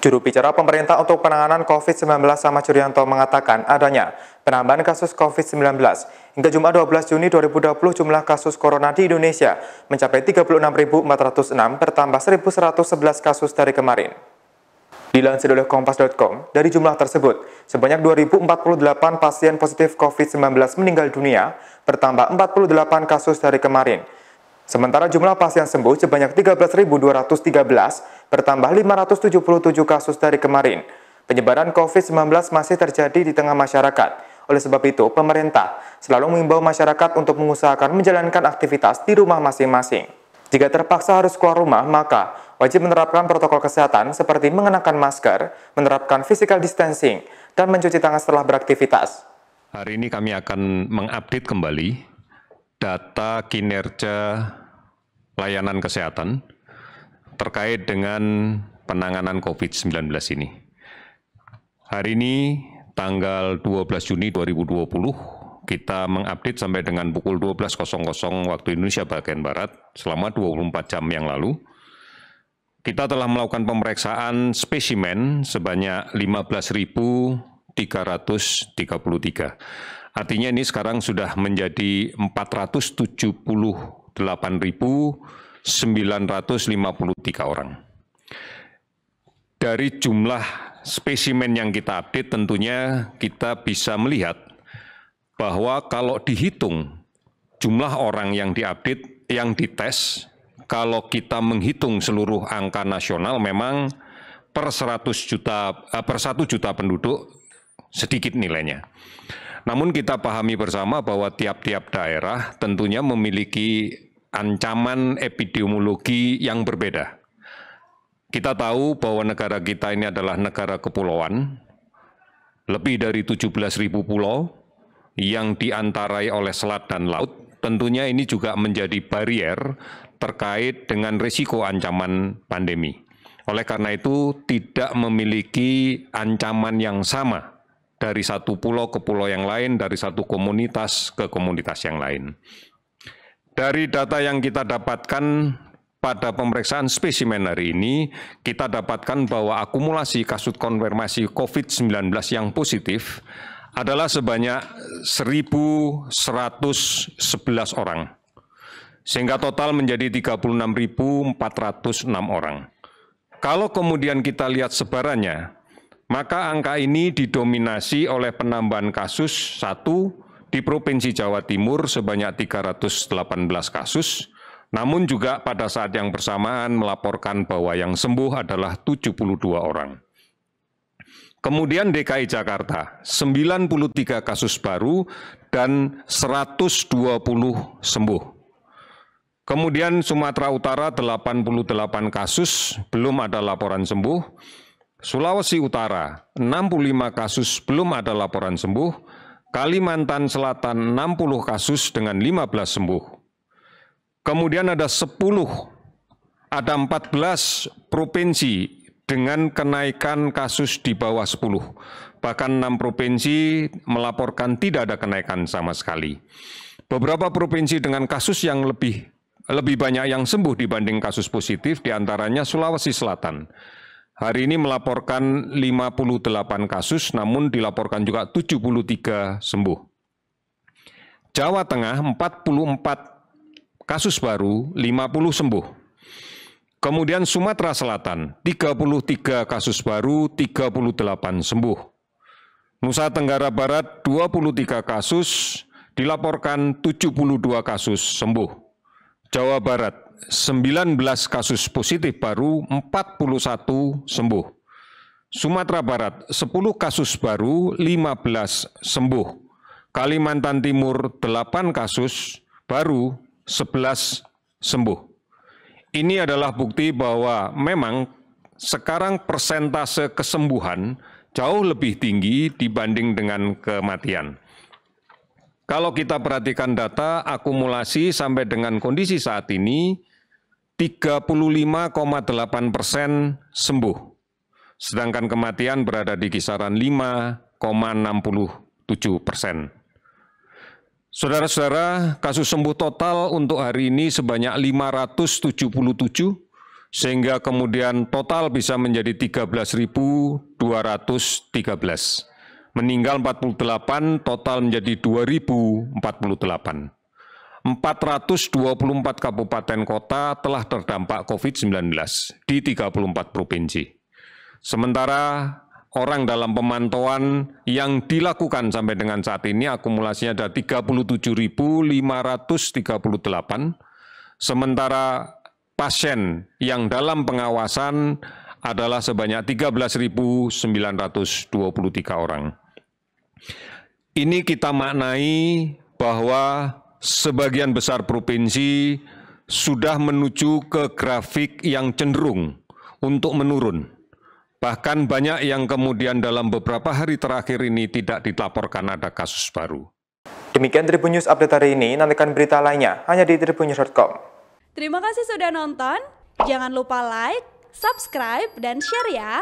Juru bicara pemerintah untuk penanganan COVID-19 Ahmad Yuryanto mengatakan adanya penambahan kasus COVID-19. Hingga Jumat 12 Juni 2020 jumlah kasus corona di Indonesia mencapai 36.406 bertambah 1.111 kasus dari kemarin. Dilansir oleh Kompas.com, dari jumlah tersebut, sebanyak 2.048 pasien positif COVID-19 meninggal dunia, bertambah 48 kasus dari kemarin. Sementara jumlah pasien sembuh sebanyak 13.213, bertambah 577 kasus dari kemarin. Penyebaran COVID-19 masih terjadi di tengah masyarakat. Oleh sebab itu, pemerintah selalu mengimbau masyarakat untuk mengusahakan menjalankan aktivitas di rumah masing-masing. Jika terpaksa harus keluar rumah, maka wajib menerapkan protokol kesehatan seperti mengenakan masker, menerapkan physical distancing, dan mencuci tangan setelah beraktivitas. Hari ini kami akan mengupdate kembali data kinerja layanan kesehatan terkait dengan penanganan COVID-19 ini. Hari ini, tanggal 12 Juni 2020, kita mengupdate sampai dengan pukul 12.00 waktu Indonesia bagian Barat, selama 24 jam yang lalu. Kita telah melakukan pemeriksaan spesimen sebanyak 15.333. Artinya ini sekarang sudah menjadi 478.953 orang. Dari jumlah spesimen yang kita update, tentunya kita bisa melihat bahwa kalau dihitung jumlah orang yang diupdate, yang dites, kalau kita menghitung seluruh angka nasional, memang per 1 juta penduduk sedikit nilainya. Namun kita pahami bersama bahwa tiap-tiap daerah tentunya memiliki ancaman epidemiologi yang berbeda. Kita tahu bahwa negara kita ini adalah negara kepulauan, lebih dari 17.000 pulau yang diantarai oleh selat dan laut. Tentunya ini juga menjadi barier terkait dengan risiko ancaman pandemi. Oleh karena itu, tidak memiliki ancaman yang sama dari satu pulau ke pulau yang lain, dari satu komunitas ke komunitas yang lain. Dari data yang kita dapatkan pada pemeriksaan spesimen hari ini, kita dapatkan bahwa akumulasi kasus konfirmasi COVID-19 yang positif adalah sebanyak 1.111 orang, sehingga total menjadi 36.406 orang. Kalau kemudian kita lihat sebarannya, maka angka ini didominasi oleh penambahan kasus satu di Provinsi Jawa Timur sebanyak 318 kasus, namun juga pada saat yang bersamaan melaporkan bahwa yang sembuh adalah 72 orang. Kemudian DKI Jakarta, 93 kasus baru dan 120 sembuh. Kemudian Sumatera Utara 88 kasus, belum ada laporan sembuh. Sulawesi Utara 65 kasus, belum ada laporan sembuh. Kalimantan Selatan 60 kasus dengan 15 sembuh. Kemudian ada 14 provinsi dengan kenaikan kasus di bawah 10. Bahkan 6 provinsi melaporkan tidak ada kenaikan sama sekali. Beberapa provinsi dengan kasus yang lebih banyak yang sembuh dibanding kasus positif, diantaranya Sulawesi Selatan. Hari ini melaporkan 58 kasus, namun dilaporkan juga 73 sembuh. Jawa Tengah 44 kasus baru, 50 sembuh. Kemudian Sumatera Selatan, 33 kasus baru, 38 sembuh. Nusa Tenggara Barat, 23 kasus, dilaporkan 72 kasus sembuh. Jawa Barat, 19 kasus positif baru, 41 sembuh. Sumatera Barat, 10 kasus baru, 15 sembuh. Kalimantan Timur, 8 kasus baru, 11 sembuh. Ini adalah bukti bahwa memang sekarang persentase kesembuhan jauh lebih tinggi dibanding dengan kematian. Kalau kita perhatikan data akumulasi sampai dengan kondisi saat ini, 35,8% sembuh, sedangkan kematian berada di kisaran 5,67%. Saudara-saudara, kasus sembuh total untuk hari ini sebanyak 577, sehingga kemudian total bisa menjadi 13.213. Meninggal 48, total menjadi 2.048. 424 kabupaten kota telah terdampak COVID-19 di 34 provinsi. Sementara orang dalam pemantauan yang dilakukan sampai dengan saat ini akumulasinya ada 37.538, sementara pasien yang dalam pengawasan adalah sebanyak 13.923 orang. Ini kita maknai bahwa sebagian besar provinsi sudah menuju ke grafik yang cenderung untuk menurun. Bahkan banyak yang kemudian dalam beberapa hari terakhir ini tidak dilaporkan ada kasus baru. Demikian Tribun News Update hari ini, nantikan berita lainnya hanya di tribunnews.com. Terima kasih sudah nonton, jangan lupa like, subscribe, dan share ya!